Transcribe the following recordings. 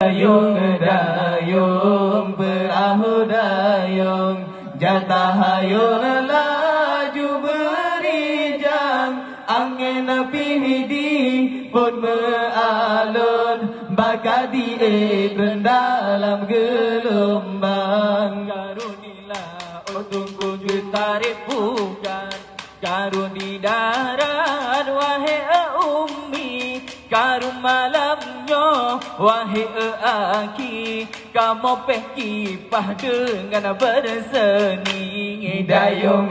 Dayung perahu dayung, jatah hayun laju berijang, angin pihidi pun mealun, bakadi dalam gelombang. Karunilah tunggu tarik bukan, karuni darat wahai ummi, karun malamnya wahai aki, kamu peh kipah dengan berseni. Dayung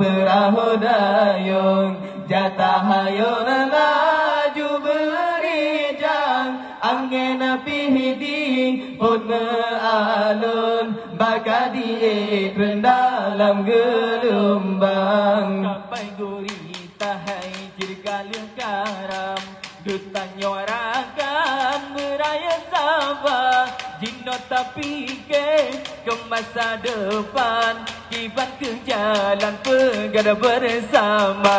perahu dayung, jatah hayun laju berijang, angin pihidi pun mealun, bakadi dalam gelombang. Sampai gurita hai jirgalih karam, duta nyorakan beraya sabar, jino tapi ke masa depan, kiban ke jalan pegada bersama.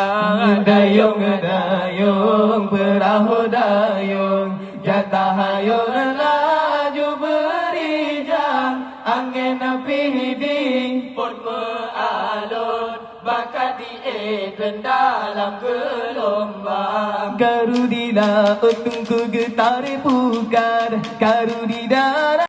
Dayung perahu dayung, jatah hayun laju berijang, angin pihidi pun mealun, bakadi dalam gelombang. Garudina tungku getar pugar, garudina